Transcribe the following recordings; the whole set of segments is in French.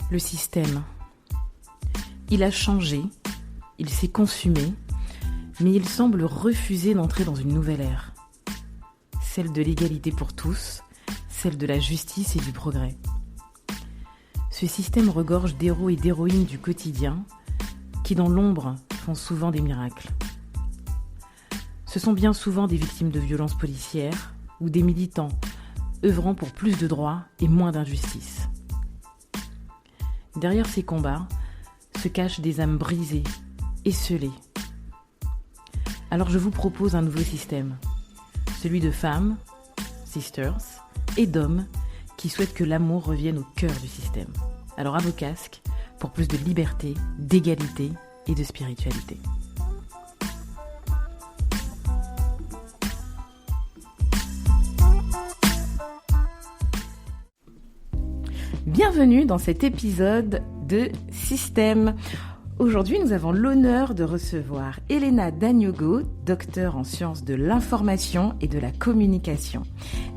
Le système. Il a changé, il s'est consumé, mais il semble refuser d'entrer dans une nouvelle ère. Celle de l'égalité pour tous, celle de la justice et du progrès. Ce système regorge d'héros et d'héroïnes du quotidien qui, dans l'ombre, font souvent des miracles. Ce sont bien souvent des victimes de violences policières ou des militants œuvrant pour plus de droits et moins d'injustice. Derrière ces combats se cachent des âmes brisées, esseulées. Alors je vous propose un nouveau système, celui de femmes, sisters, et d'hommes qui souhaitent que l'amour revienne au cœur du système. Alors à vos casques, pour plus de liberté, d'égalité et de spiritualité. Bienvenue dans cet épisode de Système. Aujourd'hui, nous avons l'honneur de recevoir Elena Dagnogo, docteure en sciences de l'information et de la communication.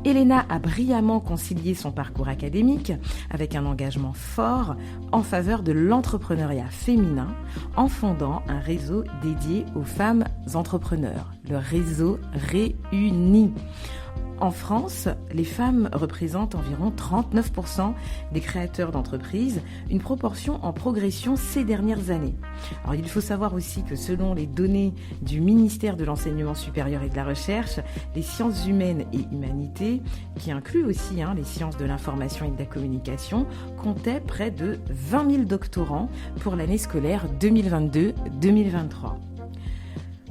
Elena a brillamment concilié son parcours académique avec un engagement fort en faveur de l'entrepreneuriat féminin en fondant un réseau dédié aux femmes entrepreneurs, le réseau Réunis. En France, les femmes représentent environ 39% des créateurs d'entreprises, une proportion en progression ces dernières années. Alors il faut savoir aussi que selon les données du ministère de l'Enseignement supérieur et de la Recherche, les sciences humaines et humanités, qui incluent aussi les sciences de l'information et de la communication, comptaient près de 20 000 doctorants pour l'année scolaire 2022-2023.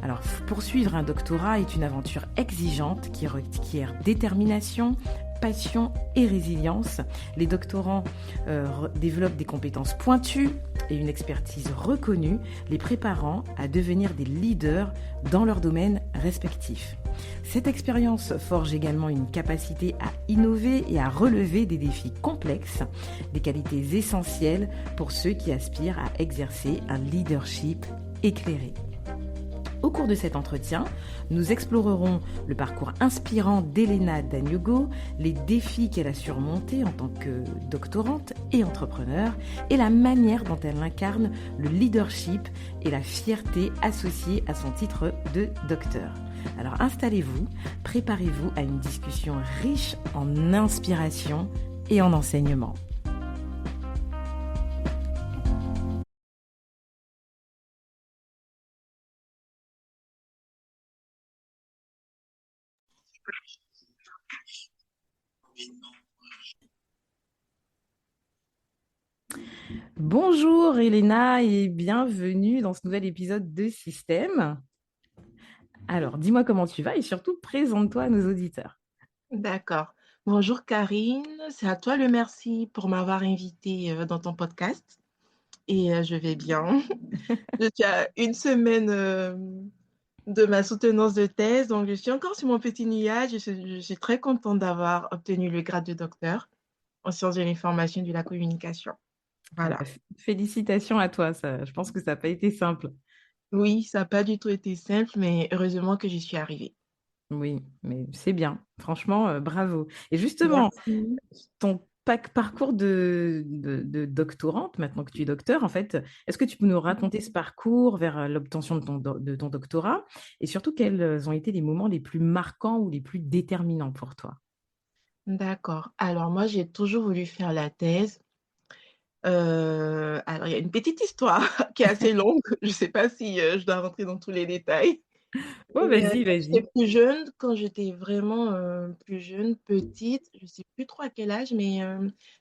Alors, poursuivre un doctorat est une aventure exigeante qui requiert détermination, passion et résilience. Les doctorants développent des compétences pointues et une expertise reconnue, les préparant à devenir des leaders dans leur domaine respectif. Cette expérience forge également une capacité à innover et à relever des défis complexes, des qualités essentielles pour ceux qui aspirent à exercer un leadership éclairé. Au cours de cet entretien, nous explorerons le parcours inspirant d'Elena Dagnogo, les défis qu'elle a surmontés en tant que doctorante et entrepreneur et la manière dont elle incarne le leadership et la fierté associée à son titre de docteur. Alors installez-vous, préparez-vous à une discussion riche en inspiration et en enseignement. Bonjour Elena et bienvenue dans ce nouvel épisode de Système. Alors, dis-moi comment tu vas et surtout présente-toi à nos auditeurs. D'accord. Bonjour Karine, c'est à toi le merci pour m'avoir invitée dans ton podcast et je vais bien. Je suis à une semaine de ma soutenance de thèse, donc je suis encore sur mon petit nuage. Je suis très contente d'avoir obtenu le grade de docteur en sciences de l'information et de la communication. Ah Voilà. bah, félicitations à toi, je pense que ça n'a pas été simple. Oui, ça n'a pas du tout été simple, mais heureusement que j'y suis arrivée. Oui, mais c'est bien. Franchement, bravo. Et justement, Merci. ton parcours de doctorante, maintenant que tu es docteur, en fait, est-ce que tu peux nous raconter ce parcours vers l'obtention de ton doctorat et surtout quels ont été les moments les plus marquants ou les plus déterminants pour toi? D'accord. Alors moi, j'ai toujours voulu faire la thèse. Alors il y a une petite histoire qui est assez longue, je ne sais pas si, je dois rentrer dans tous les détails. Oh, Mais, vas-y, quand vas-y. j'étais plus jeune, quand j'étais vraiment, plus jeune, petite, je ne sais plus trop à quel âge, mais,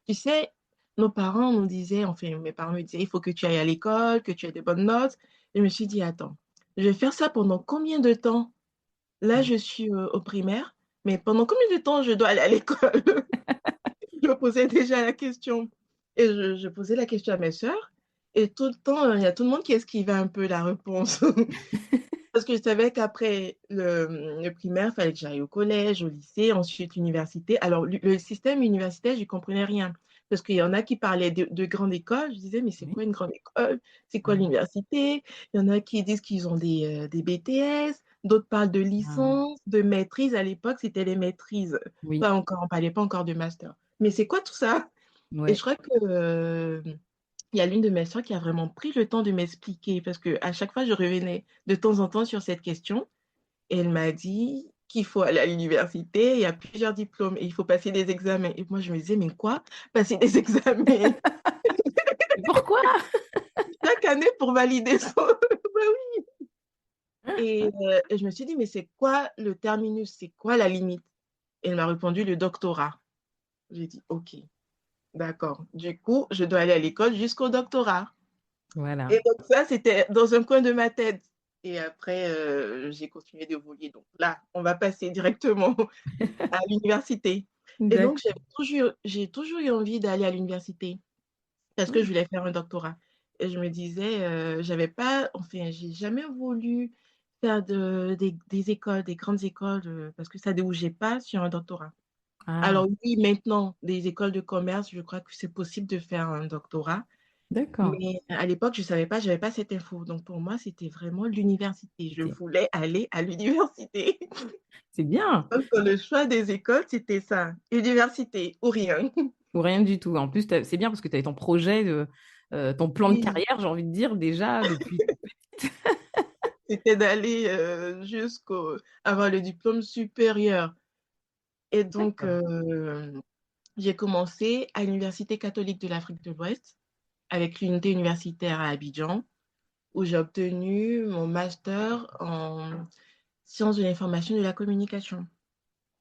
tu sais, nos parents nous disaient, enfin mes parents me disaient: «Il faut que tu ailles à l'école, que tu aies des bonnes notes». Et je me suis dit: «Attends, je vais faire ça pendant combien de temps? Là, je suis, au primaire, mais pendant combien de temps je dois aller à l'école?» Je me posais déjà la question et je posais la question à mes sœurs et tout le temps, il y a tout le monde qui esquivait un peu la réponse. Parce que je savais qu'après le primaire, il fallait que j'aille au collège, au lycée, ensuite l'université. Alors le système universitaire, j'y comprenais rien parce qu'il y en a qui parlaient de grande école. Je disais: «Mais c'est Oui. quoi une grande école? C'est quoi Ah, l'université?» Il y en a qui disent qu'ils ont des BTS, d'autres parlent de ah, licence, de maîtrise. À l'époque, c'était les maîtrises, oui, pas encore, on parlait pas encore de master. Mais c'est quoi tout ça? Et je ouais. crois que, il y a l'une de mes sœurs qui a vraiment pris le temps de m'expliquer parce qu'à chaque fois, je revenais de temps en temps sur cette question et elle m'a dit qu'il faut aller à l'université, il y a plusieurs diplômes et il faut passer des examens et moi, je me disais: «Mais quoi? Passer des examens Pourquoi? chaque année pour valider son» bah oui et je me suis dit: «Mais c'est quoi le terminus? C'est quoi la limite?» Et elle m'a répondu: «Le doctorat». J'ai dit: «OK, d'accord. Du coup, je dois aller à l'école jusqu'au doctorat». Voilà. Et donc ça, c'était dans un coin de ma tête et après, j'ai continué d'évoluer donc là, on va passer directement à l'université et donc D'accord. j'ai toujours eu envie d'aller à l'université parce que je Mmh. voulais faire un doctorat et je me disais, j'avais pas enfin, j'ai jamais voulu faire des écoles, des grandes écoles, parce que ça débouchait pas sur un doctorat. Ah, Alors oui, maintenant, des écoles de commerce, je crois que c'est possible de faire un doctorat. d'accord. Mais à l'époque, je savais pas, j'avais pas cette info. Donc pour moi, c'était vraiment l'université. Je voulais aller à l'université. C'est bien, Donc dans le choix des écoles, c'était ça, université ou rien. ou rien du tout. En plus, c'est bien parce que tu avais ton projet, ton plan de Oui, carrière, j'ai envie de dire, déjà depuis toute petite. c'était d'aller, jusqu'au avoir le diplôme supérieur et donc D'accord. j'ai commencé à l'université catholique de l'Afrique de l'Ouest avec l'unité universitaire à Abidjan, où j'ai obtenu mon master en sciences de l'information et de la communication.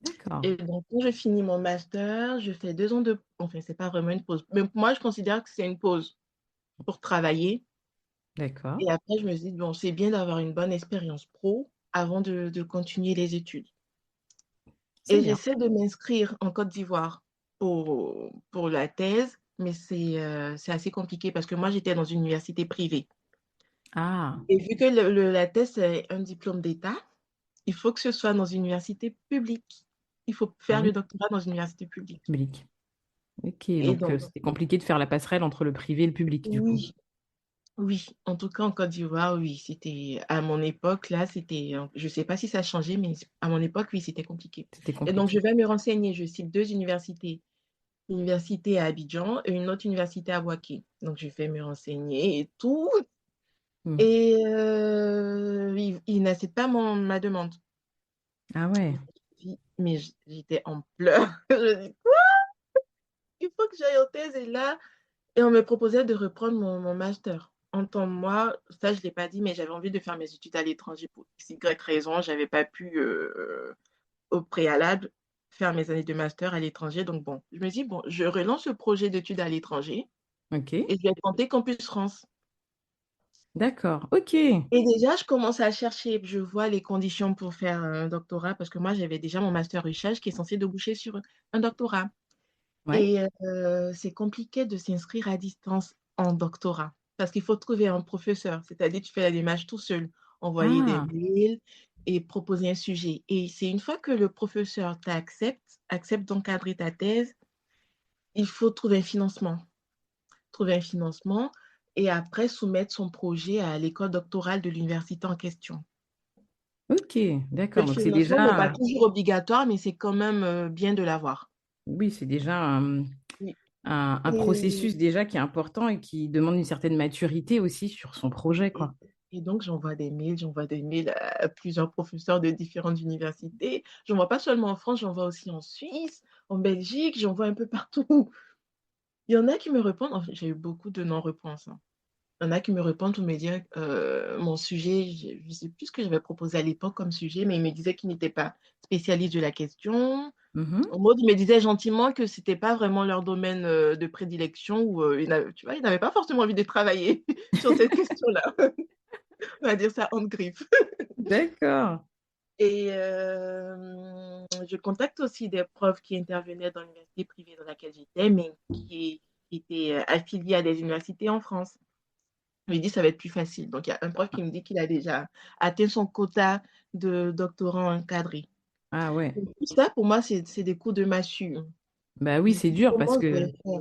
D'accord. Et donc quand je finis mon master, je fais 2 ans de enfin c'est pas vraiment une pause, mais moi je considère que c'est une pause pour travailler D'accord. et après je me dis: «Bon, c'est bien d'avoir une bonne expérience pro avant de continuer les études» C'est et bien. j'essaie de m'inscrire en Côte d'Ivoire pour la thèse, mais c'est assez compliqué parce que moi j'étais dans une université privée Ah, et vu que la thèse c'est un diplôme d'État, il faut que ce soit dans une université publique. Il faut ah faire oui, le doctorat dans une université publique public. Ok, et donc donc c'était compliqué de faire la passerelle entre le privé et le public, du coup. oui. Oui, en tout cas en Côte d'Ivoire, oui, c'était à mon époque là, c'était, je sais pas si ça a changé, mais à mon époque, oui, c'était compliqué C'était et donc je compliqué. vais me renseigner, je cite 2 universités, l'université à Abidjan et une autre université à Bouaké. Donc je vais me renseigner et tout Hmm. et ils n'acceptent pas ma demande. Ah ouais. Je dis mais j'étais en pleurs. Je dis: «Quoi? Il faut que j'aille en thèse» et là et on me proposait de reprendre mon master. En temps, moi, ça je l'ai pas dit, mais j'avais envie de faire mes études à l'étranger pour X, Y raison. J'avais pas pu, au préalable, faire mes années de master à l'étranger. Donc bon, je me dis: «Bon, je relance le projet d'études à l'étranger Ok. et je vais tenter Campus France» D'accord. Ok. et déjà, je commence à chercher. Je vois les conditions pour faire un doctorat parce que moi, j'avais déjà mon master recherche qui est censé déboucher sur un doctorat Ouais. et c'est compliqué de s'inscrire à distance en doctorat parce qu'il faut trouver un professeur, c'est-à-dire tu fais la démarche tout seul, envoyer des Ah, mails et proposer un sujet et c'est une fois que le professeur accepte d'encadrer ta thèse, il faut trouver un financement et après soumettre son projet à l'école doctorale de l'université en question. ok. Le D'accord. Donc c'est financement n'est pas déjà, toujours obligatoire, mais c'est quand même, bien de l'avoir. oui, c'est déjà Oui un et processus déjà qui est important et qui demande une certaine maturité aussi sur son projet, Et quoi. et donc j'envoie des mails à plusieurs professeurs de différentes universités. J'envoie pas seulement en France, j'envoie aussi en Suisse, en Belgique, j'envoie un peu partout. Il y en a qui me répondent, enfin, j'ai eu beaucoup de non-réponses, hein. Il y en a qui me répondent pour me dire, mon sujet, je sais plus ce que j'avais proposé à l'époque comme sujet, mais ils me disaient qu'ils n'étaient pas spécialistes de la question. Mhm. En mode, ils me disaient gentiment que c'était pas vraiment leur domaine, de prédilection ou, tu vois, ils n'avaient pas forcément envie de travailler sur cette question-là. On va dire ça entre griffes. D'accord. Et je contacte aussi des profs qui intervenaient dans l'université privée dans laquelle j'étais, mais qui étaient, affiliés à des universités en France. Je me dis: «Ça va être plus facile». Donc il y a un prof qui me dit qu'il a déjà atteint son quota de doctorants encadrés. Ah ouais. Donc tout ça pour moi, c'est des coups de massue. Bah oui, Je c'est dis: dur parce «Comment je que vais faire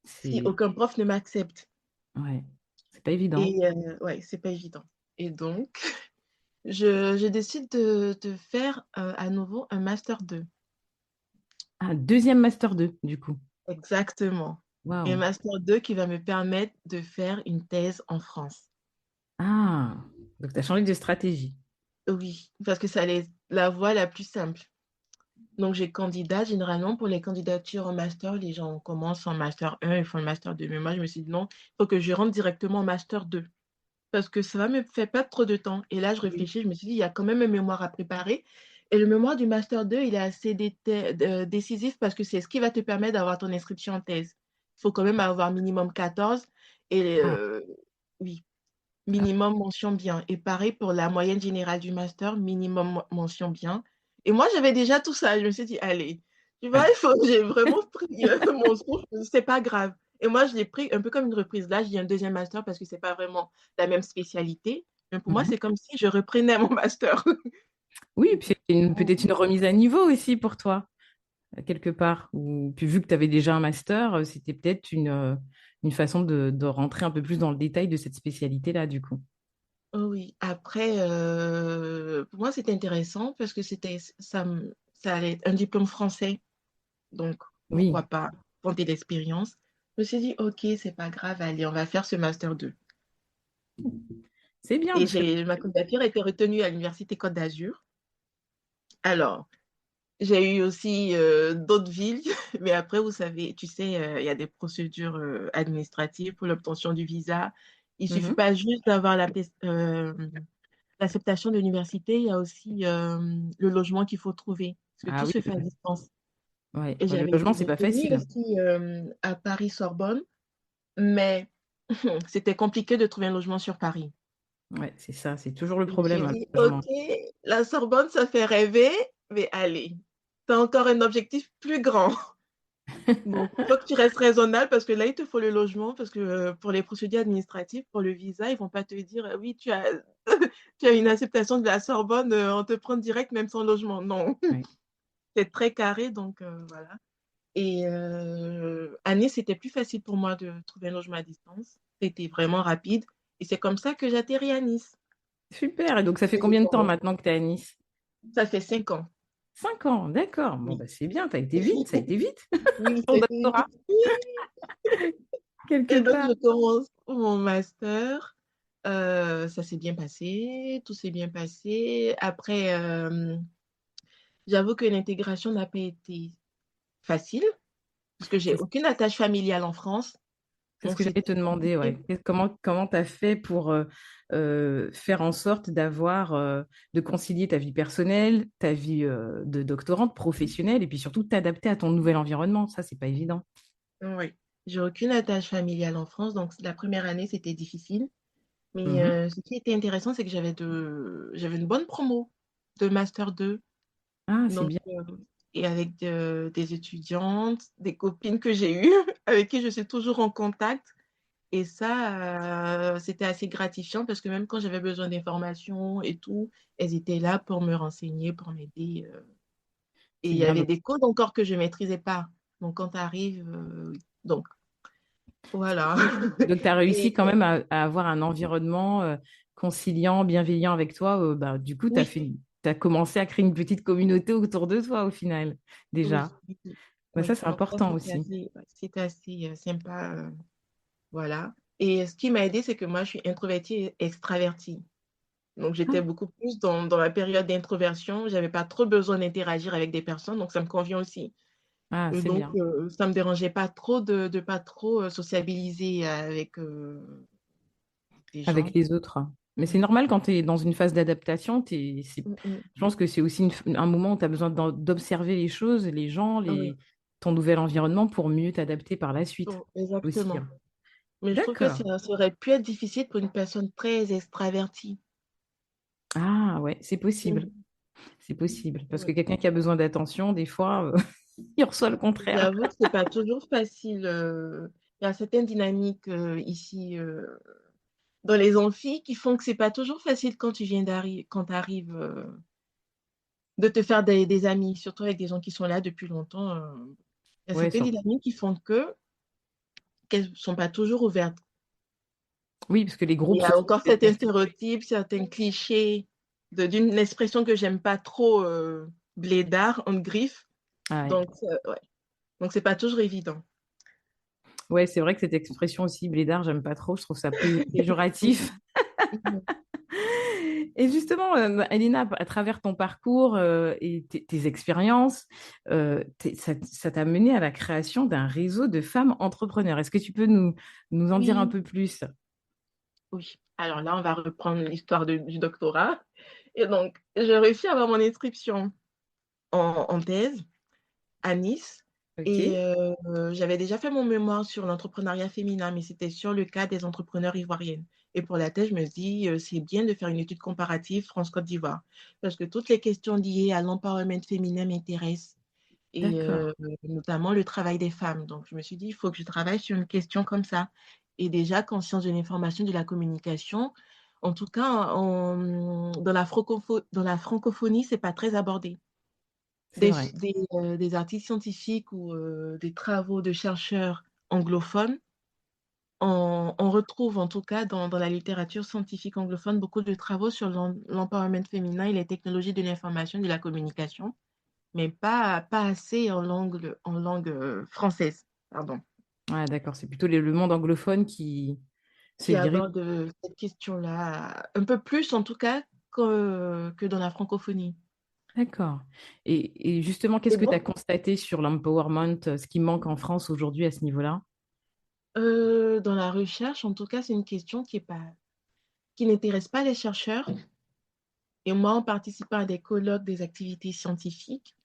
si c'est, aucun prof ne m'accepte?» ouais, c'est pas évident. Et ouais, c'est pas évident. Et donc je décide de faire, à nouveau un master 2. Ah, deuxième master 2 du coup. Exactement. et un Waouh. master 2 qui va me permettre de faire une thèse en France. Ah, donc tu as changé de stratégie. Oui, parce que ça allait être la voie la plus simple. Donc, j'ai candidat. Généralement, pour les candidatures en master, les gens commencent en master 1 et font le master 2. Mais moi, je me suis dit non, il faut que je rentre directement en master 2 parce que ça va me faire pas trop de temps. Et là, je Oui. réfléchis, je me suis dit, il y a quand même un mémoire à préparer. Et le mémoire du master 2, il est assez décisif parce que c'est ce qui va te permettre d'avoir ton inscription en thèse. Il faut quand même avoir minimum 14. Et Ah, oui, ah, minimum mention bien. Et pareil pour la moyenne générale du master, minimum mention bien. Et moi, j'avais déjà tout ça. Je me suis dit, allez, tu vois, ah. j'ai vraiment pris mon souffle. C'est pas grave. Et moi, je l'ai pris un peu comme une reprise. Là, j'ai un deuxième master parce que c'est pas vraiment la même spécialité. Mais pour moi, Mhm. c'est comme si je reprenais mon master. Oui, puis c'est peut-être une remise à niveau aussi pour toi, quelque part. Ou puis vu que tu avais déjà un master, c'était peut-être une façon de rentrer un peu plus dans le détail de cette spécialité-là, du coup. Oh oui, après, pour moi, c'était intéressant parce que ça allait être un diplôme français. Donc, pourquoi Oui, pas tenter l'expérience. Je me suis dit, OK, c'est pas grave, allez, on va faire ce master 2. c'est bien Et parce que ma candidature a été retenue à l'Université Côte d'Azur. Alors, j'ai eu aussi d'autres villes, mais après, vous savez, tu sais, il y a des procédures administratives pour l'obtention du visa. Il suffit Mhm. pas juste d'avoir l'acceptation de l'université, il y a aussi le logement qu'il faut trouver, parce que Ah tout oui, se fait à distance. ouais. Et Ouais, le j'avais logement, été c'est pas retenue facile. aussi à Paris-Sorbonne, mais c'était compliqué de trouver un logement sur Paris. Ouais, c'est ça, c'est toujours le Je me suis problème, hein, dit, le logement. OK, la Sorbonne, ça fait rêver, mais allez, tu as encore un objectif plus grand. Donc, il faut que tu restes raisonnable parce que là, il te faut le logement, parce que pour les procédures administratives, pour le visa, ils vont pas te dire, oui, tu as, tu as une acceptation de la Sorbonne, on te prend direct même sans logement. Non, Ouais. c'est très carré, donc voilà. Et à Nice, c'était plus facile pour moi de trouver un logement à distance. C'était vraiment rapide. Et c'est comme ça que j'atterris à Nice. Super. Et donc, ça fait Et j'ai combien de temps commencé. maintenant que tu es à Nice? Ça fait 5 ans. 5 ans, d'accord. Bon, Oui. bah, c'est bien, t'as été vite, ça a été vite, Oui, ton c'était doctorat, quelque et donc part. je commence mon master. Ça s'est bien passé, tout s'est bien passé. Après, j'avoue que l'intégration n'a pas été facile parce que j'ai C'est aucune attache familiale en France. c'est ce Donc, que j'allais c'était te demander, compliqué. ouais. Comment tu as fait pour faire en sorte de concilier ta vie personnelle, ta vie de doctorante, professionnelle, et puis surtout t'adapter à ton nouvel environnement. Ça, c'est pas évident. Oui. J'ai aucune attache familiale en France. Donc, la première année, c'était difficile. Mais Mhm. ce qui était intéressant, c'est que j'avais une bonne promo de Master 2. Ah, c'est Donc, bien. et avec des étudiantes, des copines que j'ai eues, avec qui je suis toujours en contact. Et ça, c'était assez gratifiant parce que même quand j'avais besoin d'informations et tout, elles étaient là pour me renseigner, pour m'aider. Et C'est il y bien. avait des codes encore que je ne maîtrisais pas. Donc, quand tu arrives, donc voilà. Donc, tu as réussi Et quand même à avoir un environnement conciliant, bienveillant avec toi. Bah, du coup, oui, tu as commencé à créer une petite communauté autour de toi au final, oui, déjà. oui. Bah, ça, Oui. c'est Donc, ça, important aussi. ouais, c'était assez sympa. Voilà. Et ce qui m'a aidé, c'est que moi, je suis introvertie et extravertie. Donc, j'étais Ah, beaucoup plus dans la période d'introversion. Je n'avais pas trop besoin d'interagir avec des personnes, donc ça me convient aussi. ah, Et c'est donc, bien. ça ne me dérangeait pas trop de pas trop sociabiliser avec des Avec gens. les autres. Mais c'est Oui. normal quand tu es dans une phase d'adaptation. Mm, mm. Je pense que c'est aussi un moment où tu as besoin d'observer les choses, les gens, Oui, ton nouvel environnement pour mieux t'adapter par la suite oh, aussi, exactement. hein. Mais je trouve que D'accord. ça aurait pu être difficile pour une personne très extravertie. Ah ouais, c'est possible. Mm. C'est possible. Parce que Oui. quelqu'un qui a besoin d'attention, des fois, il reçoit le contraire. J'avoue que c'est pas toujours facile. Il y a certaines dynamiques ici dans les amphis qui font que c'est pas toujours facile quand quand tu arrives de te faire des amis, surtout avec des gens qui sont là depuis longtemps. Il y a Ouais, certaines dynamiques qui font qu'elles ne sont pas toujours ouvertes. oui, parce que les Il groupes y se a sont encore peut-être certains constitués. stéréotypes, certains clichés d'une expression que j'aime pas trop, blédard, en griffe. Ah ouais. Donc, ouais. Donc, c'est pas toujours évident. Ouais, c'est vrai que cette expression aussi, blédard, j'aime pas trop, je trouve ça péjoratif. Mhm. Et justement, Elena, à travers ton parcours et tes expériences, ça t'a mené à la création d'un réseau de femmes entrepreneurs. Est-ce que tu peux nous en dire un Oui, peu plus? oui. Alors là, on va reprendre l'histoire du doctorat. Et donc, j'ai réussi à avoir mon inscription en thèse à Nice. Et Ok, j'avais déjà fait mon mémoire sur l'entrepreneuriat féminin, mais c'était sur le cas des entrepreneurs ivoiriennes. Et pour la thèse, je me dis, c'est bien de faire une étude comparative France-Côte d'Ivoire, parce que toutes les questions liées à l'empowerment féminin m'intéressent, et d'accord. notamment le travail des femmes. Donc, je me suis dit, il faut que je travaille sur une question comme ça. Et déjà, conscience de l'information, de la communication, en tout cas, dans la francophonie, c'est pas très abordé. C'est vrai. Des articles scientifiques ou des travaux de chercheurs anglophones, on retrouve en tout cas dans la littérature scientifique anglophone beaucoup de travaux sur l'empowerment féminin et les technologies de l'information et de la communication, mais pas assez en langue française, pardon, Ah, d'accord, c'est plutôt le monde anglophone qui se qui dirige. aborde cette question-là un peu plus en tout cas que dans la francophonie. D'accord. Et justement, qu'est-ce Et que tu as donc, constaté sur l'empowerment, ce qui manque en France aujourd'hui à ce niveau-là? dans la recherche, en tout cas, c'est une question qui n'intéresse pas les chercheurs. Et moi, en participant à des colloques, des activités scientifiques,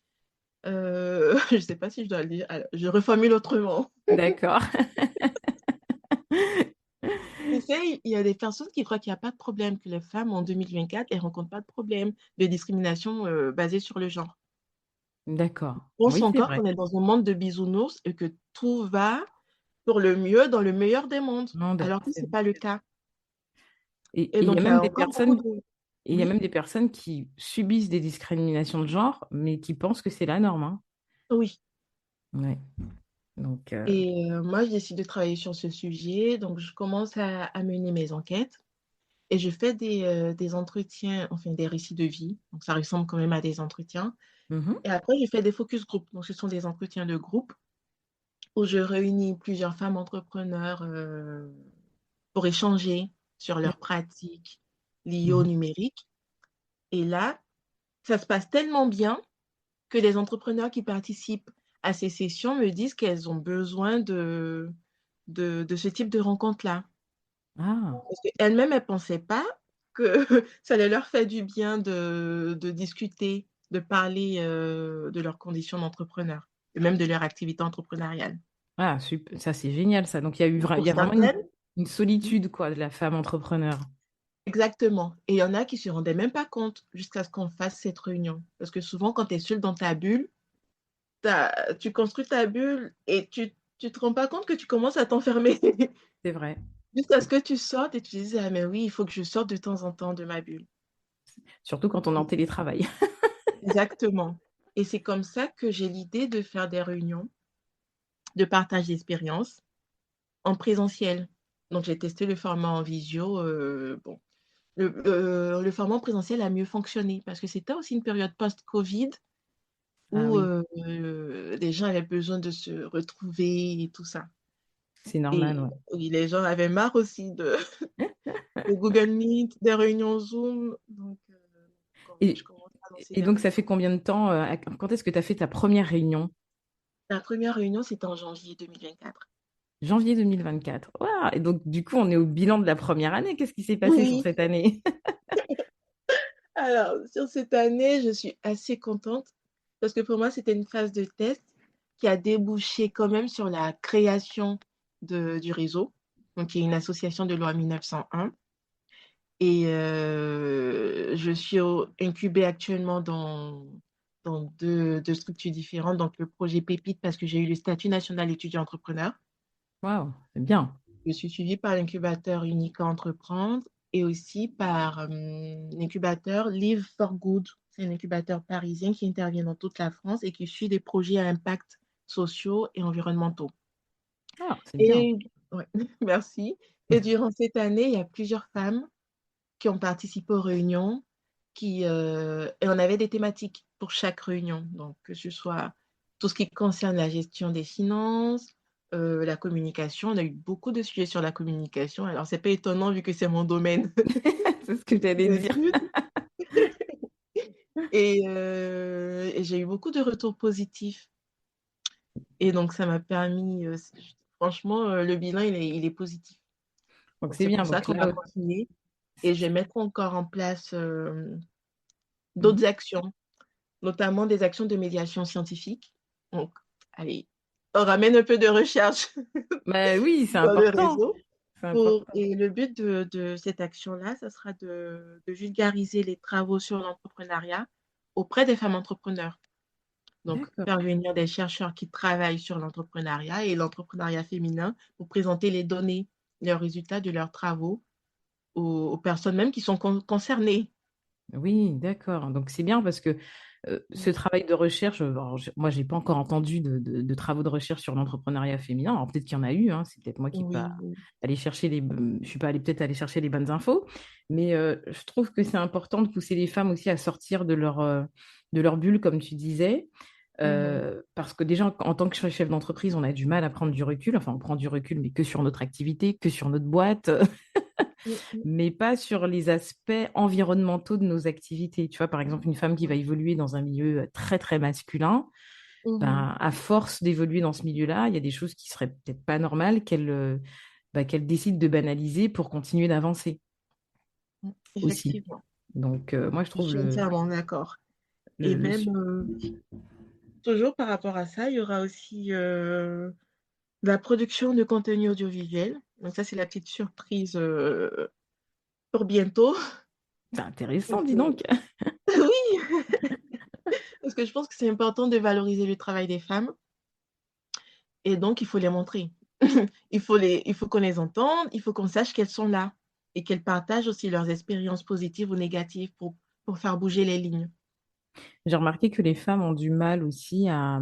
je ne sais pas si je dois le dire, alors, je reformule autrement. D'accord. Tu sais, il y a des personnes qui croient qu'il n'y a pas de problème, que les femmes en 2024, elles ne rencontrent pas de problème de discrimination basée sur le genre. D'accord. On pense Oui, c'est encore vrai. qu'on est dans un monde de bisounours et que tout va pour le mieux dans le meilleur des mondes, Monde, alors que ce n'est pas le cas. Et Et il y a donc, il y même a des encore beaucoup personnes, de... et il y a Oui, même des personnes qui subissent des discriminations de genre, mais qui pensent que c'est la norme, hein. oui. Ouais. Donc, Et moi, je décide de travailler sur ce sujet, donc je commence à mener mes enquêtes. Et je fais des entretiens, enfin des récits de vie, donc ça ressemble quand même à des entretiens. mhm, Et après, je fais des focus group, donc ce sont des entretiens de groupe où je réunis plusieurs femmes entrepreneurs pour échanger sur leurs pratiques liées au mhm. numérique. Et là, ça se passe tellement bien que les entrepreneurs qui participent à ces sessions me disent qu'elles ont besoin de ce type de rencontre-là. Ah, Parce qu'elles-mêmes, elles ne pensaient pas que ça allait leur faire du bien de discuter, de parler de leurs conditions d'entrepreneur, et même de leur activité entrepreneuriale. ça c'est génial ça. Donc il Pour y a vraiment certaines, une solitude quoi de la femme entrepreneur. exactement. Et il y en a qui ne se rendaient même pas compte jusqu'à ce qu'on fasse cette réunion. Parce que souvent, quand tu es seul dans ta bulle, tu construis ta bulle et tu ne te rends pas compte que tu commences à t'enfermer. C'est vrai. Jusqu'à ce que tu sortes et tu dises, ah mais oui, il faut que je sorte de temps en temps de ma bulle. Surtout quand on est en télétravail. Exactement. Et c'est comme ça que j'ai l'idée de faire des réunions de partage d'expérience en présentiel. Donc, j'ai testé le format en visio. Bon, le format en présentiel a mieux fonctionné parce que c'était aussi une période post-Covid Ah où oui, les gens avaient besoin de se retrouver et tout ça. c'est normal, Et ouais. oui, les gens avaient marre aussi de Google Meet, des réunions Zoom. Donc, je Et, commence à lancer et des donc ça réunions. fait combien de temps, quand est-ce que tu as fait ta première réunion? La première réunion, c'était en janvier 2024. Janvier 2024. Ouah, et donc, du coup, on est au bilan de la première année. Qu'est-ce qui s'est passé sur Oui, cette année? alors, sur cette année, je suis assez contente parce que pour moi, c'était une phase de test qui a débouché quand même sur la création du réseau, donc qui est une association de loi 1901. Et je suis incubée actuellement dans deux structures différentes. Donc, le projet Pépite, parce que j'ai eu le statut national étudiant entrepreneur. Waouh, c'est bien. Je suis suivie par l'incubateur Unique à entreprendre et aussi par l'incubateur Live for Good. C'est un incubateur parisien qui intervient dans toute la France et qui suit des projets à impact sociaux et environnementaux. Ah, c'est bien. Et ouais, merci. Et durant cette année, il y a plusieurs femmes qui ont participé aux réunions et on avait des thématiques pour chaque réunion. Donc, que ce soit tout ce qui concerne la gestion des finances, la communication. On a eu beaucoup de sujets sur la communication. Alors, c'est pas étonnant vu que c'est mon domaine C'est ce que j'allais dire. d'études. Et j'ai eu beaucoup de retours positifs. Et donc, ça m'a permis, franchement, le bilan, il est positif. Donc Donc, c'est c'est bien. pour ça Donc qu'on va là, continuer. Et je vais mettre encore en place mhm. d'autres actions, notamment des actions de médiation scientifique. Donc, allez, on ramène un peu de recherche Bah oui, c'est dans le important. réseau. C'est important. Et le but de cette action-là, ça sera de vulgariser les travaux sur l'entrepreneuriat auprès des femmes entrepreneurs. Donc, D'accord. faire venir des chercheurs qui travaillent sur l'entrepreneuriat et l'entrepreneuriat féminin pour présenter les données, les résultats de leurs travaux aux personnes même qui sont concernées. Oui, d'accord. Donc c'est bien parce que ce travail de recherche, alors, moi, j'ai pas encore entendu de travaux de recherche sur l'entrepreneuriat féminin. Alors peut-être qu'il y en a eu, hein, c'est peut-être moi qui pas Oui, oui. allé chercher je suis pas allée peut-être aller chercher les bonnes infos, mais je trouve que c'est important de pousser les femmes aussi à sortir de leur bulle, comme tu disais. Mhm. Parce que déjà, en tant que chef d'entreprise, on a du mal à prendre du recul. Enfin, on prend du recul, mais que sur notre activité, que sur notre boîte. Mhm. Mais pas sur les aspects environnementaux de nos activités. Tu vois, par exemple, une femme qui va évoluer dans un milieu très, très masculin, Mhm. ben, à force d'évoluer dans ce milieu-là, il y a des choses qui seraient peut-être pas normales qu'elle décide de banaliser pour continuer d'avancer aussi. Effectivement, Donc, moi, je je trouve suis entièrement d'accord. Et le même, toujours par rapport à ça, il y aura aussi la production de contenu audiovisuel. Donc ça, c'est la petite surprise pour bientôt. c'est intéressant, Donc, dis donc. oui, parce que je pense que c'est important de valoriser le travail des femmes et donc il faut les montrer. Il faut qu'on les entende, il faut qu'on sache qu'elles sont là et qu'elles partagent aussi leurs expériences positives ou négatives pour faire bouger les lignes. J'ai remarqué que les femmes ont du mal aussi à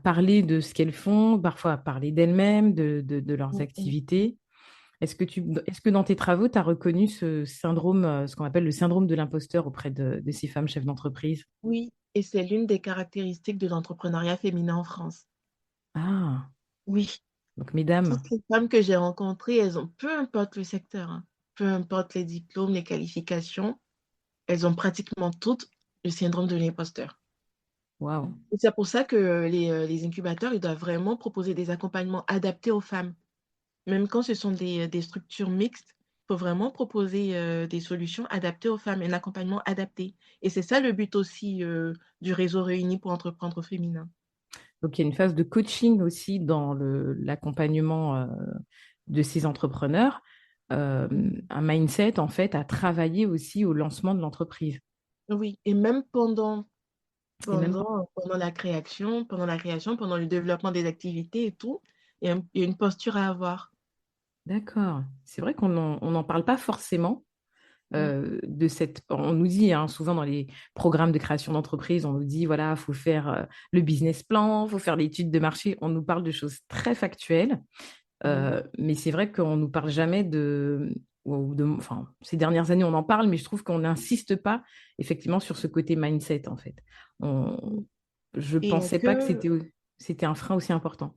parler de ce qu'elles font, parfois à parler d'elles-mêmes, de leurs Mm, mm. activités. Est-ce que dans tes travaux, tu as reconnu ce syndrome, ce qu'on appelle le syndrome de l'imposteur auprès de ces femmes chefs d'entreprise? Oui, et c'est l'une des caractéristiques de l'entrepreneuriat féminin en France. Ah, Oui, donc mesdames, toutes les femmes que j'ai rencontrées, elles ont, peu importe le secteur, hein, peu importe les diplômes, les qualifications, elles ont pratiquement toutes le syndrome de l'imposteur. waouh, Et c'est pour ça que les incubateurs, ils doivent vraiment proposer des accompagnements adaptés aux femmes. Même quand ce sont des structures mixtes, il faut vraiment proposer des solutions adaptées aux femmes, un accompagnement adapté. Et c'est ça le but aussi du réseau Réuni pour entreprendre au féminin. donc il y a une phase de coaching aussi dans l'accompagnement de ces entrepreneurs, un mindset en fait à travailler aussi au lancement de l'entreprise. Oui, et même Et même, pendant la création, pendant le développement des activités et tout, il y a une posture à avoir. d'accord, c'est vrai on n'en parle pas forcément. Mm, On nous dit hein, souvent dans les programmes de création d'entreprise, on nous dit voilà, faut faire le business plan, faut faire l'étude de marché. On nous parle de choses très factuelles, oui, mais c'est vrai qu'on nous parle jamais enfin, ces dernières années, on en parle, mais je trouve qu'on n'insiste pas effectivement sur ce côté mindset en fait. On, oui. je Et il y a pensais pas que que, c'était un frein aussi important.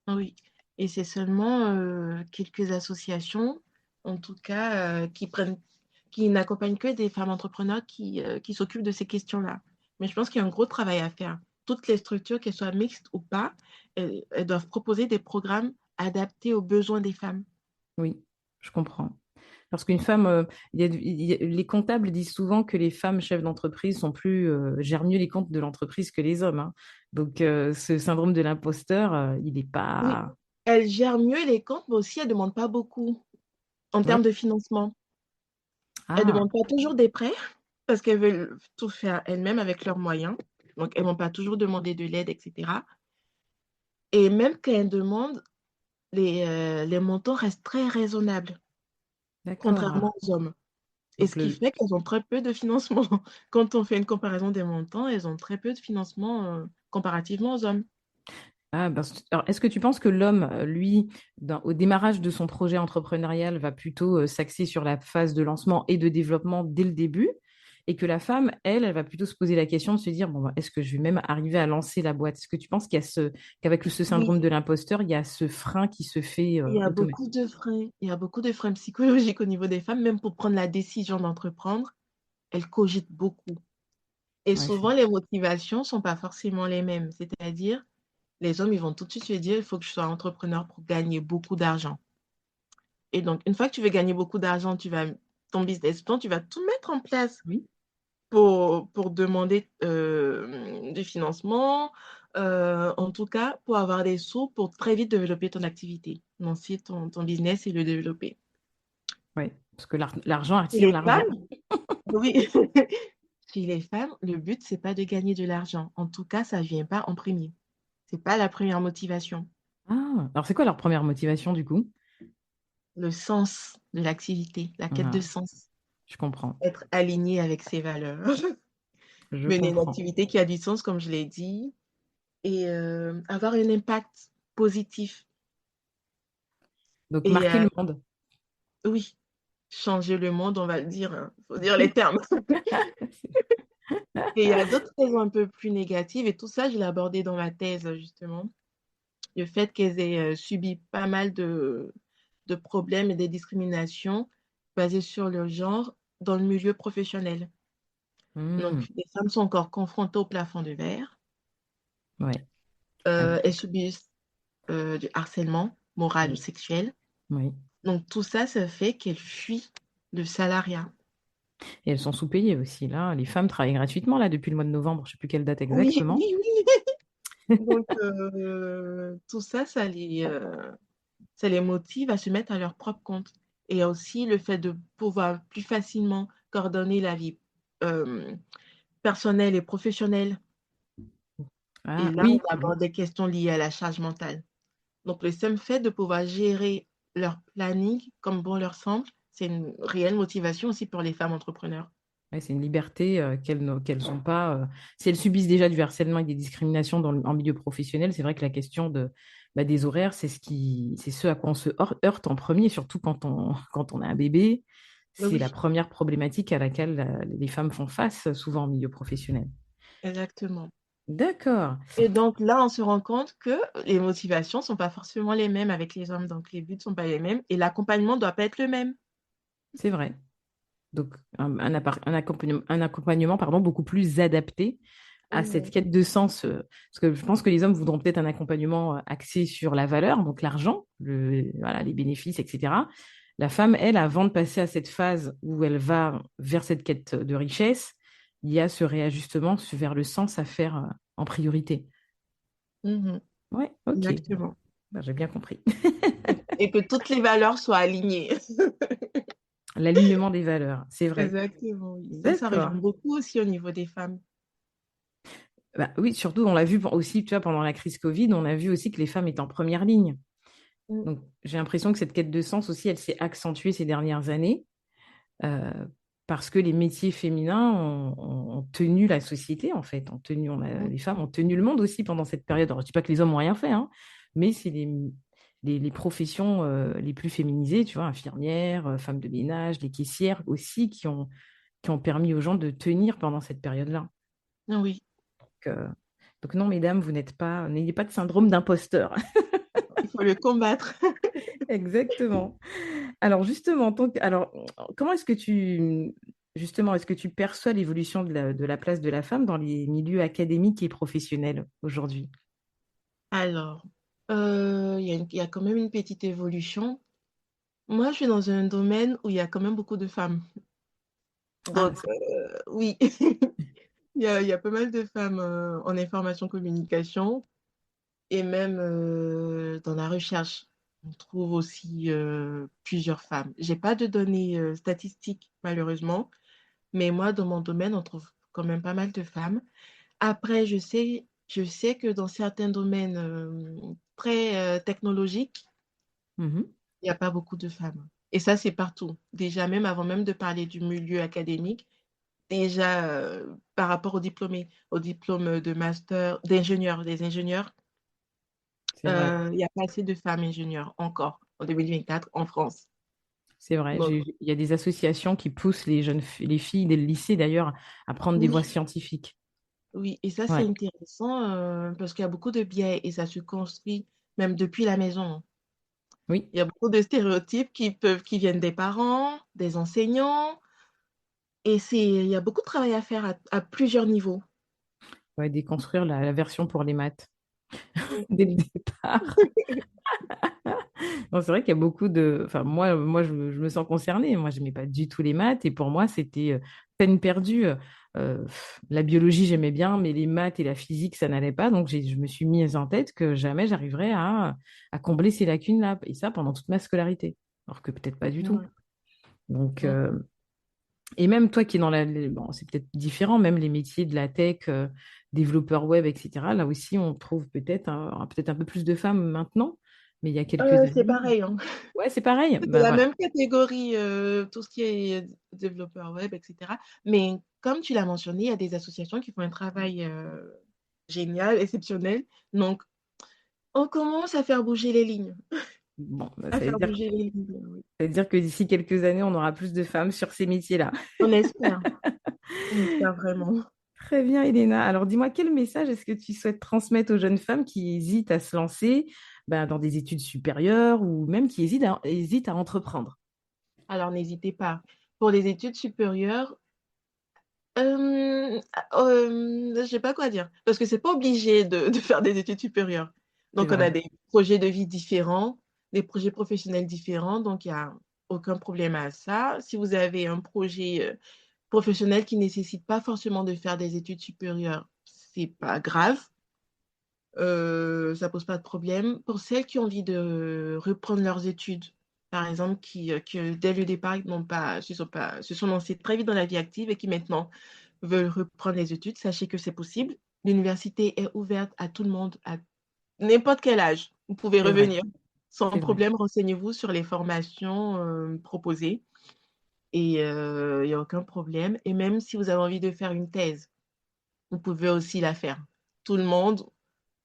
oui, et c'est seulement quelques associations, en tout cas, qui n'accompagnent que des femmes entrepreneurs qui s'occupent de ces questions-là. Mais je pense qu'il y a un gros travail à faire. Toutes les structures, qu'elles soient mixtes ou pas, elles doivent proposer des programmes adaptés aux besoins des femmes. Oui, je comprends. Parce qu'une femme, les comptables disent souvent que les femmes chefs d'entreprise gèrent mieux les comptes de l'entreprise que les hommes, hein. Donc, ce syndrome de l'imposteur, il n'est Oui, pas. elles gèrent mieux les comptes, mais aussi elles ne demandent pas beaucoup en Ouais. termes de financement. Elles ne Ah, demandent pas toujours des prêts parce qu'elles veulent tout faire elles-mêmes avec leurs moyens. Donc, elles ne vont pas toujours demander de l'aide, etc. Et même quand elles demandent, les montants restent très raisonnables, d'accord. contrairement aux hommes. Et Donc, ce qui fait qu'elles ont très peu de financement. Quand on fait une comparaison des montants, elles ont très peu de financement comparativement aux hommes. alors, est-ce que tu penses que l'homme, lui, au démarrage de son projet entrepreneurial, va plutôt s'axer sur la phase de lancement et de développement dès le début? et que la femme, elle va plutôt se poser la question de se dire, bon, bah, est-ce que je vais même arriver à lancer la boîte? Est-ce que tu penses qu'avec ce Oui, syndrome de l'imposteur, il y a ce frein qui se fait il y a automatiquement? beaucoup de freins. Il y a beaucoup de freins psychologiques au niveau des femmes, même pour prendre la décision d'entreprendre, elles cogitent beaucoup et Ouais, souvent les motivations sont pas forcément les mêmes. C'est-à-dire, les hommes, ils vont tout de suite se dire: «Il faut que je sois entrepreneur pour gagner beaucoup d'argent» et donc une fois que tu veux gagner beaucoup d'argent, ton business plan, tu vas tout mettre en place oui, pour demander, du financement, en tout cas pour avoir des sous pour très vite développer ton activité, lancer ton business et le développer. ouais, parce que l'argent Chez attire les l'argent. femmes oui, chez les femmes, le but, c'est pas de gagner de l'argent. En tout cas, ça vient pas en premier. C'est pas la première motivation. Ah, alors c'est quoi leur première motivation du coup? Le sens de l'activité, la quête de Ah, sens, je comprends, être aligné avec ses valeurs, je mener une comprends. activité qui a du sens, comme je l'ai dit et avoir un impact positif Donc et marquer le monde. oui, changer le monde, on va le dire, hein, faut dire les termes et il y a d'autres raisons un peu plus négatives et tout ça, je l'ai abordé dans ma thèse, justement. Le fait qu'elles aient, subi pas mal de problèmes et des discriminations basées sur le genre dans le milieu professionnel. Hmm, Donc les femmes sont encore confrontées au plafond de verre, ouais, avec elles tout. subissent, du harcèlement moral ou Oui, sexuel. oui. Donc tout ça, ça fait qu'elles fuient le salariat. Et elles sont sous-payées aussi. Là, les femmes travaillent gratuitement là depuis le mois de novembre. Je ne sais plus quelle date Oui, exactement. oui, oui. Donc tout ça, ça les motive à se mettre à leur propre compte et il y a aussi le fait de pouvoir plus facilement coordonner la vie, hem, personnelle et professionnelle et Ah là, on oui, oui. aborde des questions liées à la charge mentale. Donc le seul fait de pouvoir gérer leur planning comme bon leur semble, c'est une réelle motivation aussi pour les femmes entrepreneurs. Ouais, c'est une liberté qu'elles ont pas. Si elles subissent déjà du harcèlement et des discriminations en milieu professionnel, c'est vrai que la question des horaires, c'est ce à quoi on se heurte en premier, surtout quand on a un bébé. C'est la Oui, première problématique à laquelle les femmes font face souvent en milieu professionnel. exactement D'accord, et donc là, on se rend compte que les motivations sont pas forcément les mêmes avec les hommes, donc les buts sont pas les mêmes et l'accompagnement doit pas être le même. c'est vrai. Donc, un accompagnement pardon, beaucoup plus adapté à cette Mmh. quête de sens. Parce que je pense que les hommes voudront peut-être un accompagnement axé sur la valeur, donc l'argent, voilà, les bénéfices, etc. La femme, elle, avant de passer à cette phase où elle va vers cette quête de richesse, il y a ce réajustement vers le sens à faire en priorité. Mmh. Ouais, ok. Bon, Exactement ben, j'ai bien compris. et que toutes les valeurs soient alignées. L'alignement des valeurs, c'est vrai. Exactement, oui. Ça revient D'accord. beaucoup aussi au niveau des femmes. Bah, oui, surtout, on l'a vu aussi, tu vois, pendant la crise Covid, on a vu aussi que les femmes étaient en première ligne. Mmh. Donc, j'ai l'impression que cette quête de sens aussi, elle s'est accentuée ces dernières années euh, parce que les métiers féminins ont tenu la société, en fait. Mmh. Les femmes ont tenu le monde aussi pendant cette période. Alors, je ne dis pas que les hommes n'ont rien fait, hein, mais c'est les professions les plus féminisées, tu vois, infirmières, femmes de ménage, les caissières aussi, qui ont permis aux gens de tenir pendant cette période-là. Oui, Donc, donc non, mesdames, n'ayez pas de syndrome d'imposteur. il faut le combattre. Exactement. Alors justement, alors comment est-ce que tu perçois l'évolution de la place de la femme dans les milieux académiques et professionnels aujourd'hui? Alors, il y a quand même une petite évolution. Moi, je suis dans un domaine où il y a quand même beaucoup de femmes. Ah, Donc, oui, il y a pas mal de femmes, en information communication et même, dans la recherche. On trouve aussi, plusieurs femmes. J'ai pas de données, statistiques malheureusement, mais moi, dans mon domaine, on trouve quand même pas mal de femmes. Après, je sais que dans certains domaines, très, technologiques, mhm, il y a pas beaucoup de femmes et ça, c'est partout. Déjà, même avant même de parler du milieu académique, déjà, par rapport aux diplômes de master d'ingénieurs, des ingénieurs, c'est vrai. il y a pas assez de femmes ingénieurs encore en 2024 en France. c'est vrai. Donc, Il y a des associations qui poussent les filles des lycées d'ailleurs à prendre des voies oui, scientifiques. oui. Et ça, c'est Ouais, intéressant parce qu'il y a beaucoup de biais et ça se construit même depuis la maison. oui. Il y a beaucoup de stéréotypes qui viennent des parents, des enseignants. Et il y a beaucoup de travail à faire à plusieurs niveaux. Ouais, déconstruire la version pour les maths Mm. dès le départ. Non, c'est vrai qu'il y a beaucoup de. Enfin, je me sens concernée. Moi, je n'aimais pas du tout les maths et pour moi, c'était peine perdue. La biologie, j'aimais bien, mais les maths et la physique, ça n'allait pas. Donc, je me suis mise en tête que jamais j'arriverais à combler ces lacunes-là. Et ça, pendant toute ma scolarité. Alors que peut-être pas du tout. Ouais. Donc, Mm. et même toi qui es dans bon, c'est peut-être différent, même les métiers de la tech, développeur web, etc. Là aussi, on trouve peut-être un peu plus de femmes maintenant, mais il y a quelques C'est années. pareil, hein. Ouais, c'est pareil. C'est Bah la voilà. même catégorie, tout ce qui est développeur web, etc. Mais comme tu l'as mentionné, il y a des associations qui font un travail génial, exceptionnel. Donc, on commence à faire bouger les lignes. Bon, bah, À faire bouger les lignes, oui. ça veut dire que d'ici quelques années, on aura plus de femmes sur ces métiers-là. On espère. On espère vraiment. Très bien, Elena. Alors, dis-moi, quel message est-ce que tu souhaites transmettre aux jeunes femmes qui hésitent à se lancer dans des études supérieures ou même qui hésitent à entreprendre? Alors, n'hésitez pas. Pour les études supérieures, je sais pas quoi dire, parce que c'est pas obligé de faire des études supérieures. C'est Donc, on a vrai. des projets de vie différents, des projets professionnels différents, donc il y a aucun problème à ça. Si vous avez un projet professionnel qui nécessite pas forcément de faire des études supérieures, c'est pas grave, ça pose pas de problème. Pour celles qui ont envie de reprendre leurs études, par exemple, qui dès le départ se sont lancées très vite dans la vie active et qui maintenant veulent reprendre les études, sachez que c'est possible. L'université est ouverte à tout le monde, à n'importe quel âge. Vous pouvez C'est vrai. revenir sans C'est vrai. problème. Renseignez-vous sur les formations proposées et il n'y a aucun problème. Et même si vous avez envie de faire une thèse, vous pouvez aussi la faire. Tout le monde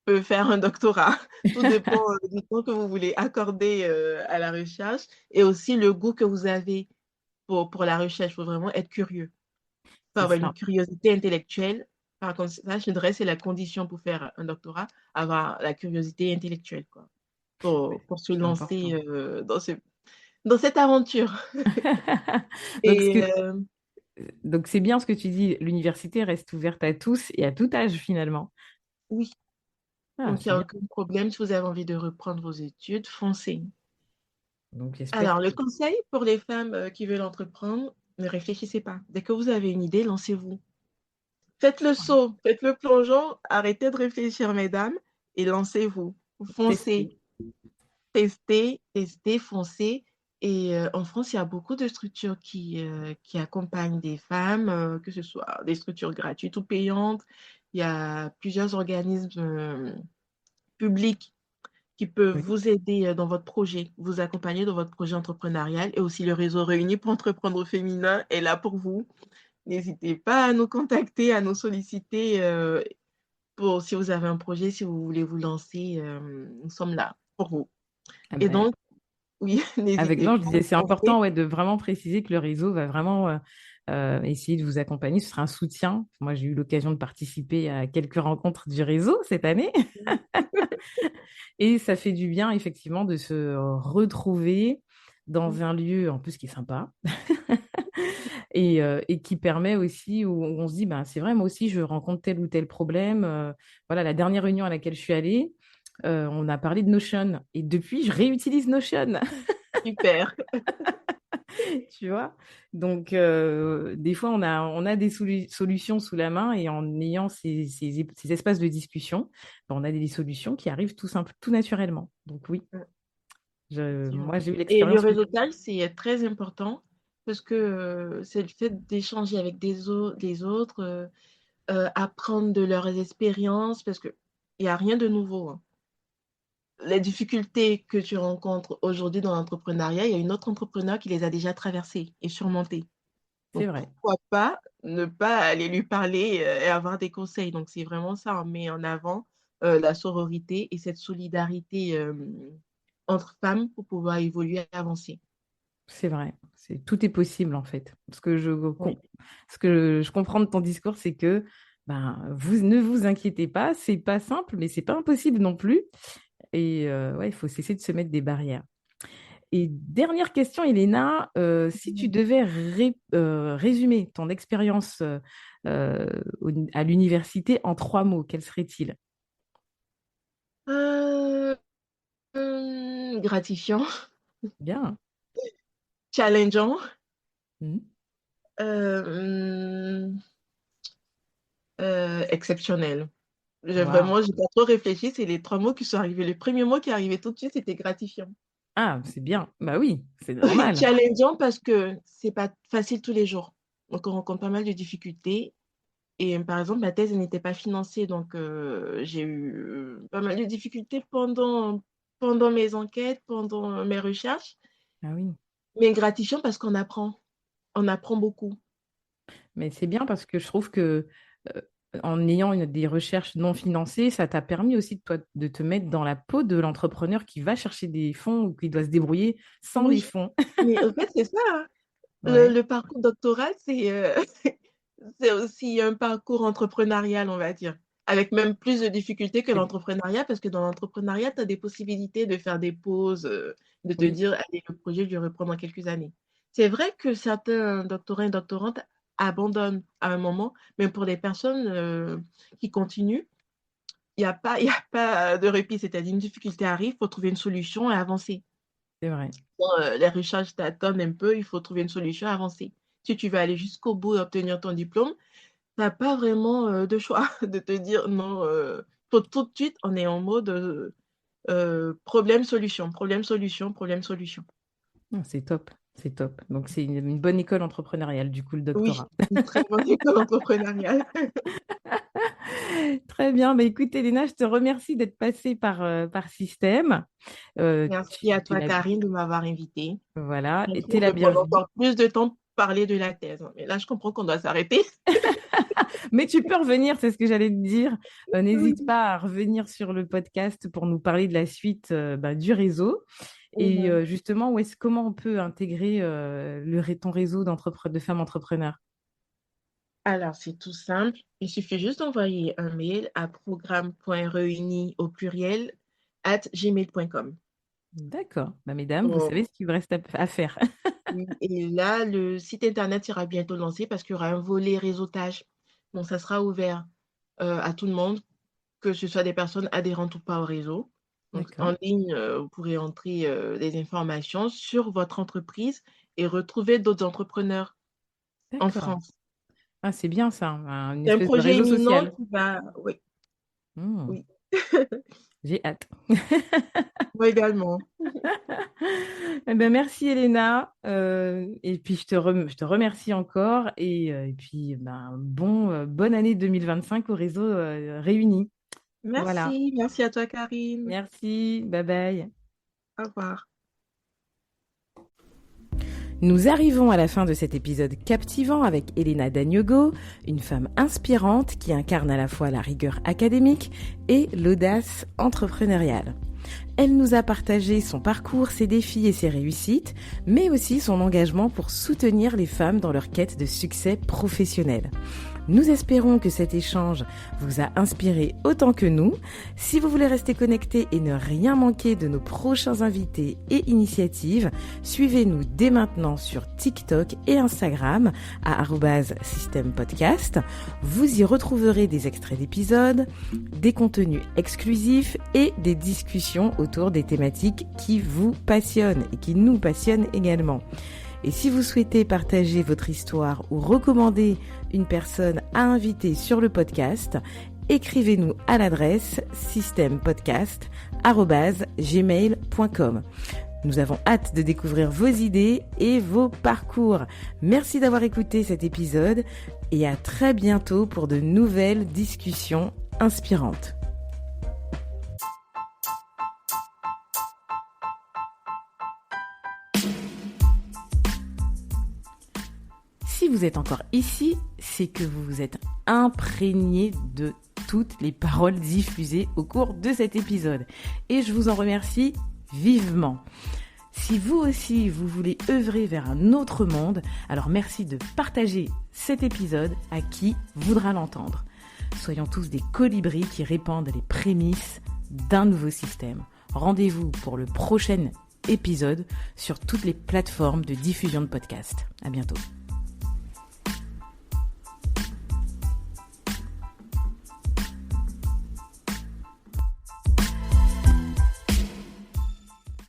peut faire un doctorat. Tout dépend du temps que vous voulez accorder à la recherche et aussi le goût que vous avez pour la recherche. Il faut vraiment être curieux. Il faut C'est avoir une ça. curiosité intellectuelle. Par contre, ça, je dirais, c'est la condition pour faire un doctorat, avoir la curiosité intellectuelle, quoi, pour se C'est lancer important. dans cette aventure. Donc, Et donc c'est bien ce que tu dis, l'université reste ouverte à tous et à tout âge finalement. oui, Ah, donc il c'est n'y a bien. aucun problème. Si vous avez envie de reprendre vos études, foncez. Donc j'espère Alors, que le conseil pour les femmes qui veulent entreprendre, ne réfléchissez pas. Dès que vous avez une idée, lancez-vous. Faites le saut, faites le plongeon, arrêtez de réfléchir, mesdames, et lancez-vous. Foncez, tester. testez, testez, foncez. Et en France, il y a beaucoup de structures qui accompagnent des femmes, que ce soit des structures gratuites ou payantes. Il y a plusieurs organismes publics qui peuvent Oui, vous aider dans votre projet, vous accompagner dans votre projet entrepreneurial et aussi le réseau Réuni pour entreprendre au féminin est là pour vous. N'hésitez pas à nous contacter, à nous solliciter pour si vous avez un projet, si vous voulez vous lancer, nous sommes là pour vous. ah Et ben, donc, oui, avec n'hésitez non, je pas disais, c'est à important foncer. ouais, de vraiment préciser que le réseau va vraiment essayer de vous accompagner. Ce sera un soutien. Moi, j'ai eu l'occasion de participer à quelques rencontres du réseau cette année et ça fait du bien effectivement de se retrouver dans un lieu en plus qui est sympa et qui permet aussi où on se dit, ben, c'est vrai, moi aussi, je rencontre tel ou tel problème. Voilà, la dernière réunion à laquelle je suis allée, on a parlé de Notion. Et depuis, je réutilise Notion, Super. tu vois. Donc, des fois, on a des solutions sous la main et en ayant ces espaces de discussion, ben, on a des solutions qui arrivent tout simple, tout naturellement. Donc, oui, Effectivement. moi, j'ai eu Et le l'expérience. réseautage, c'est très important parce que c'est le fait d'échanger avec des autres, apprendre de leurs expériences parce qu'il n'y a rien de nouveau, hein. Les difficultés que tu rencontres aujourd'hui dans l'entrepreneuriat, il y a une autre entrepreneur qui les a déjà traversées et surmontées. C'est Donc, vrai. pourquoi pas ne pas aller lui parler et avoir des conseils. Donc, c'est vraiment ça, on met en avant la sororité et cette solidarité entre femmes pour pouvoir évoluer et avancer. c'est vrai. Tout est possible en fait. Oui. Ce que je comprends de ton discours, c'est que vous ne vous inquiétez pas, c'est pas simple, mais c'est pas impossible non plus. Et ouais, il faut cesser de se mettre des barrières. Et dernière question, Elena, si tu devais résumer ton expérience à l'université en 3 mots, quels seraient-ils? Euh, gratifiant, Bien. challengeant, Mhm. euh, exceptionnel. Waouh. J'ai pas trop réfléchi, c'est les trois mots qui sont arrivés. Le premier mot qui est arrivé tout de suite, c'était gratifiant. Ah, c'est bien. Bah oui, c'est normal. Challengeant parce que c'est pas facile tous les jours. Donc, on rencontre pas mal de difficultés. Et par exemple, ma thèse elle n'était pas financée, donc j'ai eu pas mal de difficultés pendant mes enquêtes, pendant mes recherches. Ah oui. Mais gratifiant parce on apprend beaucoup. Mais c'est bien parce que je trouve que euh, en ayant des recherches non financées, ça t'a permis aussi de, toi, de te mettre dans la peau de l'entrepreneur qui va chercher des fonds ou qui doit se débrouiller sans les Oui, fonds. mais en fait, c'est ça, hein. Ouais, Le parcours doctoral, c'est aussi un parcours entrepreneurial, on va dire, avec même plus de difficultés que c'est- l'entrepreneuriat, parce que dans l'entrepreneuriat, tu as des possibilités de faire des pauses, de te oui, dire, allez, le projet, je vais reprendre dans quelques années. C'est vrai que certains doctorants et doctorantes abandonnent à un moment, mais pour les personnes qui continuent, il y a pas de répit, c'est-à-dire une difficulté arrive, il faut trouver une solution et avancer. c'est vrai. Quand les recherches tâtonnent un peu, il faut trouver une solution, avancer. Si tu veux aller jusqu'au bout et obtenir ton diplôme, tu as pas vraiment de choix de te dire non, faut tout de suite, on est en mode problème, solution, problème, solution, problème, solution. Ah, c'est top, c'est top. Donc c'est une bonne école entrepreneuriale, du coup, le Oui, doctorat. une très bonne école entrepreneuriale. Très bien. Bah, écoute, Elena, je te remercie d'être passée par Système. Merci à Tu toi, l'as, Karine, de m'avoir invitée. voilà, Je et trouve t'es la qu'on pourrait bienvenue. encore plus de temps parler de la thèse. Mais là, je comprends qu'on doit s'arrêter. Mais tu peux revenir, c'est ce que j'allais te dire. N'hésite Oui. pas à revenir sur le podcast pour nous parler de la suite du réseau. Et Mhm. justement, comment on peut intégrer ton réseau de femmes entrepreneurs? Alors, c'est tout simple. Il suffit juste d'envoyer un mail à programme.reuni au pluriel @gmail.com. D'accord. Bah, mesdames, vous Oh, savez ce qu'il vous reste à faire. oui. Et là, le site internet sera bientôt lancé parce qu'il y aura un volet réseautage. Donc, ça sera ouvert à tout le monde, que ce soit des personnes adhérentes ou pas au réseau. Donc, D'accord. en ligne, vous pourrez entrer des informations sur votre entreprise et retrouver d'autres entrepreneurs en D'accord. France. Ah, c'est bien ça, une C'est un espèce de projet réseau imminent social. qui va... Oui, Hmm, oui. j'ai hâte. Moi également. Eh ben, merci Elena. Et puis je te remercie encore. Et puis bonne année 2025 au réseau réuni. Voilà. Merci, merci à toi, Karine. Merci. Bye bye. Au revoir. Nous arrivons à la fin de cet épisode captivant avec Elena Dagnogo, une femme inspirante qui incarne à la fois la rigueur académique et l'audace entrepreneuriale. Elle nous a partagé son parcours, ses défis et ses réussites, mais aussi son engagement pour soutenir les femmes dans leur quête de succès professionnel. Nous espérons que cet échange vous a inspiré autant que nous. Si vous voulez rester connecté et ne rien manquer de nos prochains invités et initiatives, suivez-nous dès maintenant sur TikTok et Instagram à @systempodcast. Vous y retrouverez des extraits d'épisodes, des contenus exclusifs et des discussions autour des thématiques qui vous passionnent et qui nous passionnent également. Et si vous souhaitez partager votre histoire ou recommander une personne à inviter sur le podcast, écrivez-nous à l'adresse systempodcast@gmail.com. Nous avons hâte de découvrir vos idées et vos parcours. Merci d'avoir écouté cet épisode et à très bientôt pour de nouvelles discussions inspirantes. Si vous êtes encore ici, c'est que vous vous êtes imprégné de toutes les paroles diffusées au cours de cet épisode. Et je vous en remercie vivement. Si vous aussi, vous voulez œuvrer vers un autre monde, alors merci de partager cet épisode à qui voudra l'entendre. Soyons tous des colibris qui répandent les prémices d'un nouveau système. Rendez-vous pour le prochain épisode sur toutes les plateformes de diffusion de podcasts. À bientôt.